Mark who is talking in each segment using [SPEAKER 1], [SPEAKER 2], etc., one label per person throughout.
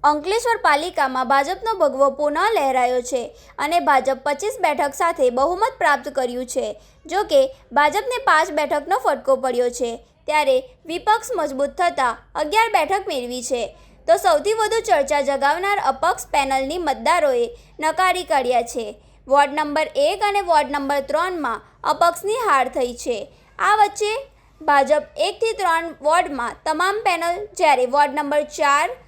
[SPEAKER 1] અંકલેશ્વર પાલિકામાં ભાજપનો ભગવો પુનઃ લહેરાયો છે અને ભાજપ 25 બેઠક સાથે બહુમત પ્રાપ્ત કર્યું છે। જો કે ભાજપને 5 બેઠકનો ફટકો પડ્યો છે, ત્યારે વિપક્ષ મજબૂત થતાં 11 બેઠક મેળવી છે। તો સૌથી વધુ ચર્ચા જગાવનાર અપક્ષ પેનલની મતદારોએ નકારી કાઢ્યા છે। વોર્ડ નંબર 1 અને વોર્ડ નંબર 3માં અપક્ષની હાર થઈ છે। આ વચ્ચે ભાજપ 1 થી 3 વોર્ડમાં તમામ પેનલ, જ્યારે વોર્ડ નંબર 4માં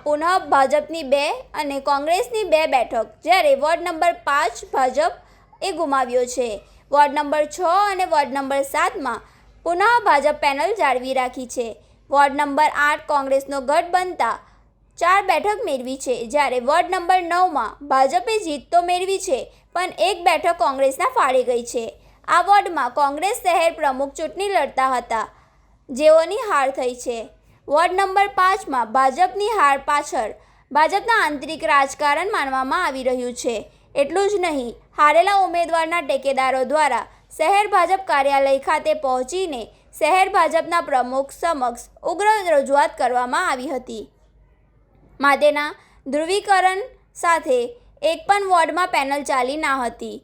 [SPEAKER 1] પુનઃ ભાજપની 2 અને કોંગ્રેસની 2 બેઠક, જ્યારે વોર્ડ નંબર 5 ભાજપે ગુમાવ્યો છે। વોર્ડ નંબર 6 અને વોર્ડ નંબર 7માં પુનઃ ભાજપ પેનલ જાળવી રાખી છે। વોર્ડ નંબર 8 કોંગ્રેસનો ગઢ બનતા 4 બેઠક મેળવી છે, જ્યારે વોર્ડ નંબર 9માં ભાજપે જીત તો મેળવી છે, પણ 1 બેઠક કોંગ્રેસના ફાળે ગઈ છે। આ વોર્ડમાં કોંગ્રેસ શહેર પ્રમુખ ચૂંટણી લડતા હતા, જેઓની હાર થઈ છે। વોર્ડ નંબર 5માં ભાજપની હાર પાછળ ભાજપના આંતરિક રાજકારણ માનવામાં આવી રહ્યું છે। એટલું જ નહીં, હારેલા ઉમેદવારના ટેકેદારો દ્વારા શહેર ભાજપ કાર્યાલય ખાતે પહોંચીને શહેર ભાજપના પ્રમુખ સમક્ષ ઉગ્ર રજૂઆત કરવામાં આવી હતી। માટેના ધ્રુવીકરણ સાથે એક પણ વોર્ડમાં પેનલ ચાલી ના હતી।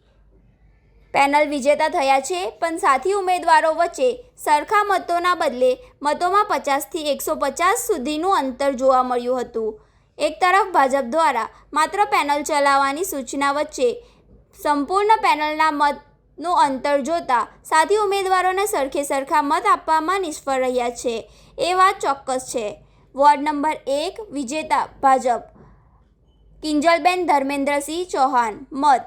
[SPEAKER 1] પેનલ વિજેતા થયા છે, પણ સાથી ઉમેદવારો વચ્ચે સરખા મતોના બદલે મતોમાં 50 થી 150 સુધીનું અંતર જોવા મળ્યું હતું। એક તરફ ભાજપ દ્વારા માત્ર પેનલ ચલાવવાની સૂચના વચ્ચે સંપૂર્ણ પેનલના મતનું અંતર જોતા સાથી ઉમેદવારોને સરખે સરખા મત આપવામાં નિષ્ફળ રહ્યા છે, એ વાત ચોક્કસ છે। વોર્ડ નંબર 1 વિજેતા ભાજપ કિંજલબેન ધર્મેન્દ્રસિંહ ચૌહાણ, મત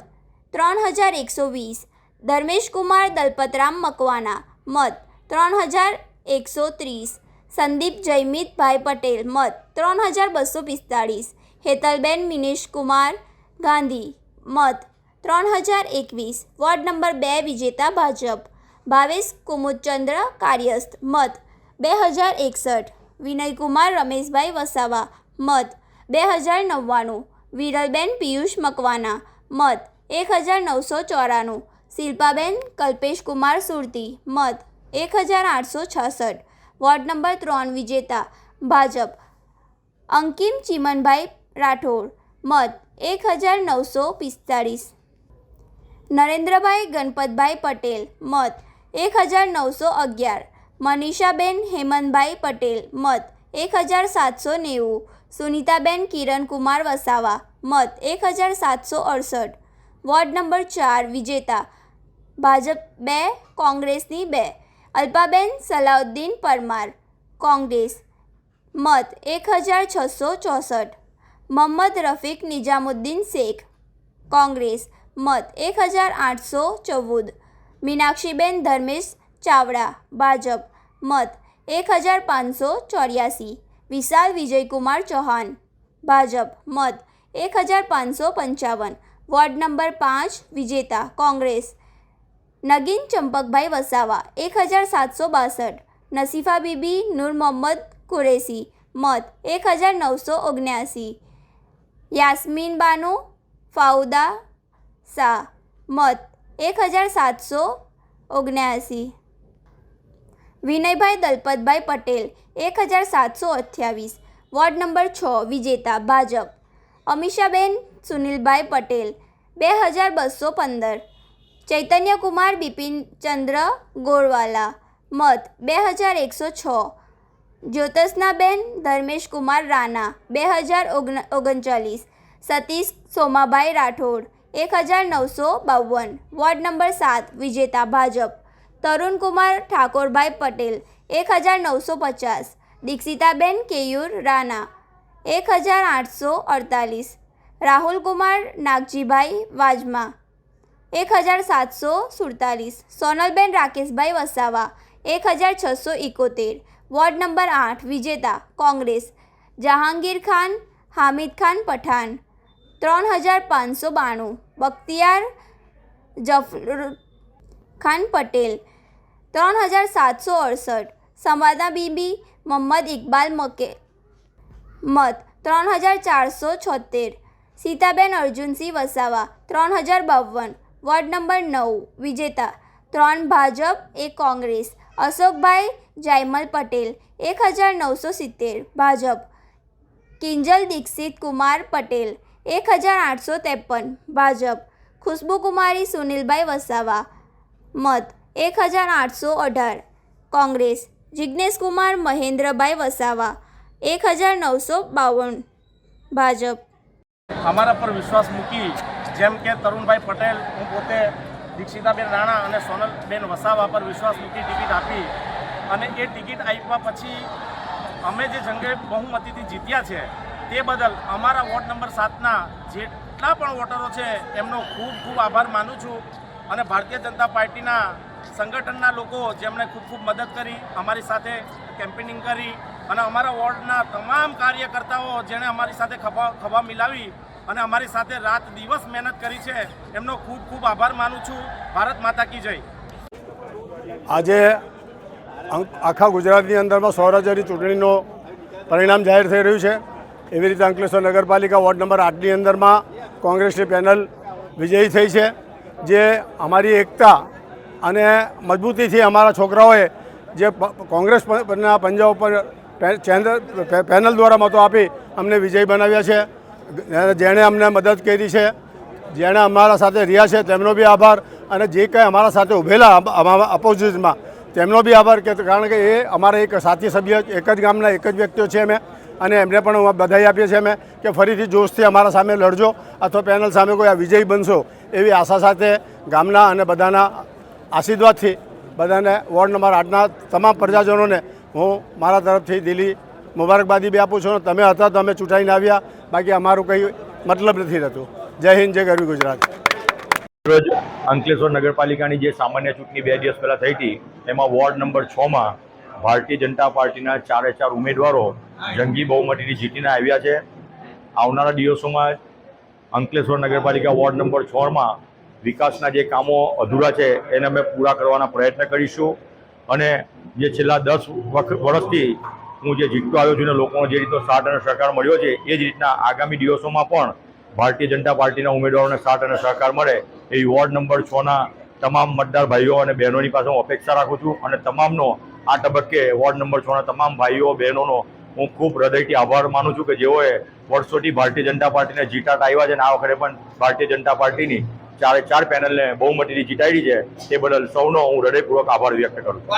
[SPEAKER 1] 3120। ધર્મેશકુમાર દલપતરામ મકવાના, મત 3130। સંદીપ જયમિતભાઈ પટેલ, મત 3245। હેતલબેન મિનેશકુમાર ગાંધી, મત 3021। વોર્ડ નંબર 2 વિજેતા ભાજપ ભાવેશ કુમુદચંદ્ર કાર્યસ્થ, મત 2061। વિનયકુમાર રમેશભાઈ વસાવા, મત 2099। વિરલબેન પિયુષ મકવાના, મત 1994। શિલ્પાબેન કલ્પેશકુમાર સુરતી, મત 1866। વોર્ડ નંબર 3 વિજેતા ભાજપ અંકિમ ચીમનભાઈ રાઠોડ, મત 1945। નરેન્દ્રભાઈ ગણપતભાઈ પટેલ, મત 1911। મનીષાબેન હેમંતભાઈ પટેલ, મત 1790। સુનીતાબેન કિરણકુમાર વસાવા, મત 1768। વોર્ડ નંબર 4 વિજેતા ભાજપ 2, કોંગ્રેસની 2। અલ્પાબેન સલાઉદ્દીન પરમાર, કોંગ્રેસ, મત 1664। મોહમ્મદ રફીક નિજામુદ્દીન શેખ, કોંગ્રેસ, મત 1814। મીનાક્ષીબેન ધર્મેશ ચાવડા, ભાજપ, મત 1584। વિશાલ વિજયકુમાર ચૌહાણ, ભાજપ, મત 1555। વોર્ડ નંબર 5 વિજેતા કોંગ્રેસ નગીન ચંપકભાઈ વસાવા, 1762। નસીફા બીબી નૂર મોહમ્મદ કુરેશી, મત 1979। યાસ્મીન બાનુ ફાઉદા શાહ, મત 1779। વિનયભાઈ દલપતભાઈ પટેલ, 1728। વોર્ડ નંબર 6 વિજેતા ભાજપ અમીષાબેન સુનિલભાઈ પટેલ, 2215। ચૈતન્યકુમાર બિપિનચંદ્ર ગોરવાલા, મત 2106। જ્યોત્સનાબેન ધર્મેશકુમાર રાણા, 2039। સતીશ સોમાભાઈ રાઠોડ, 1952। વોર્ડ નંબર 7 વિજેતા ભાજપ તરુણકુમાર ઠાકોરભાઈ પટેલ, 1950। દીક્ષિતાબેન કેયુર રાણા, 1848। રાહુલકુમાર નાગજીભાઈ વાજમા, 1747। સોનલબેન રાકેશભાઈ વસાવા, 1671। વોર્ડ નંબર 8 વિજેતા કોંગ્રેસ જહાંગીર ખાન હામિદ ખાન પઠાણ, 3592। બખ્તિયાર જફર ખાન પટેલ, 3768। સમાના બીબી મોહમ્મદ ઇકબાલ મકે, મત 3476। સીતાબેન અર્જુનસિંહ વસાવા, 3052। વોર્ડ નંબર 9 વિજેતા 3 ભાજપ 1 કોંગ્રેસ અશોકભાઈ જાયમલ પટેલ, 1970। ભાજપ કિંજલ દીક્ષિત કુમાર પટેલ 1853 ભાજપ, ખુશ્બુકુમારી સુનિલભાઈ વસાવા મત 1818 કોંગ્રેસ, જિજ્ઞેશકુમાર મહેન્દ્રભાઈ વસાવા 1952 ભાજપ।
[SPEAKER 2] અમારા પર વિશ્વાસ મૂકી જેમ કે તરુણભાઈ પટેલ, હું પોતે દીક્ષિતાબેન રાણા અને સોનલબેન વસાવા પર વિશ્વાસ મૂકી ટિકિટ આપી અને એ ટિકિટ આપ્યા પછી અમે જે જંગે બહુમતીથી જીત્યા છે તે બદલ અમારા વોર્ડ નંબર 7ના જેટલા પણ વોટરો છે એમનો ખૂબ ખૂબ આભાર માનું છું અને ભારતીય જનતા પાર્ટીના સંગઠનના લોકો જેમણે ખૂબ મદદ કરી, અમારી સાથે કેમ્પેનિંગ કરી અને અમારા વોર્ડના તમામ કાર્યકર્તાઓ જેણે અમારી સાથે ખભા મિલાવી અને અમારી સાથે રાત દિવસ મહેનત કરી છે એમનો ખૂબ આભાર માનું છું। ભારત માતા કી જય।
[SPEAKER 3] આજે આખા ગુજરાતની અંદરમાં સ્વરાજ્યની ચૂંટણીનું પરિણામ જાહેર થઈ રહ્યું છે। એવી રીતે અંકલેશ્વર નગરપાલિકા વોર્ડ નંબર 8ની અંદરમાં કોંગ્રેસની પેનલ વિજયી થઈ છે, જે અમારી એકતા અને મજબૂતીથી અમારા છોકરાઓએ જે કોંગ્રેસના પંજા ઉપર પેનલ દ્વારા મતો આપી અમને વિજયી બનાવ્યા છે। જેણે અમને મદદ કરી છે, જેણે અમારા સાથે રહ્યા છે તેમનો બી આભાર અને જે કંઈ અમારા સાથે ઊભેલા અપોઝિશનમાં તેમનો બી આભાર, કારણ કે એ અમારા એક સાથી સભ્ય, એક જ ગામના એક જ વ્યક્તિઓ છે અમે, અને એમને પણ બધાઈ આપીએ છીએ અમે કે ફરીથી જોશથી અમારા સામે લડજો અથવા પેનલ સામે કોઈ આ વિજયી બનશો એવી આશા સાથે ગામના અને બધાના આશીર્વાદથી બધાને વોર્ડ નંબર 8ના તમામ પ્રજાજનોને હું મારા તરફથી દિલી મુબારકબાદી બી આપું છું। તમે હતા તો અમે ચૂંટાઈને આવ્યા, બાકી અમારું કંઈ મતલબ નથી રહેતું। જય હિન્દ, જય ગરવી ગુજરાત।
[SPEAKER 4] રોજ અંકલેશ્વર નગરપાલિકાની જે સામાન્ય ચૂંટણી 2 દિવસ પહેલાં થઈ હતી એમાં વોર્ડ નંબર 6માં ભારતીય જનતા પાર્ટીના 4 ઉમેદવારો જંગી બહુમતીથી જીતીને આવ્યા છે। આવનારા દિવસોમાં અંકલેશ્વર નગરપાલિકા વોર્ડ નંબર 6માં વિકાસના જે કામો અધૂરા છે એને અમે પૂરા કરવાના પ્રયત્ન કરીશું અને જે છેલ્લા 10 વર્ષથી હું જે જીતતો આવ્યો છું અને લોકોનો જે રીતનો સાથ અને સહકાર મળ્યો છે એ જ રીતના આગામી દિવસોમાં પણ ભારતીય જનતા પાર્ટીના ઉમેદવારોને સાથ અને સહકાર મળે એવી વોર્ડ નંબર 6ના તમામ મતદાર ભાઈઓ અને બહેનોની પાસે હું અપેક્ષા રાખું છું અને તમામનો આ તબક્કે વોર્ડ નંબર 6ના તમામ ભાઈઓ બહેનોનો હું ખૂબ હૃદયથી આભાર માનું છું કે જેઓએ વર્ષોથી ભારતીય જનતા પાર્ટીને જીતાટ આવ્યા છે અને આ વખતે પણ ભારતીય જનતા પાર્ટીની 4 પેનલને બહુમતીથી જીતાડી છે, તે બદલ સૌનો હું હૃદયપૂર્વક આભાર વ્યક્ત કરું છું।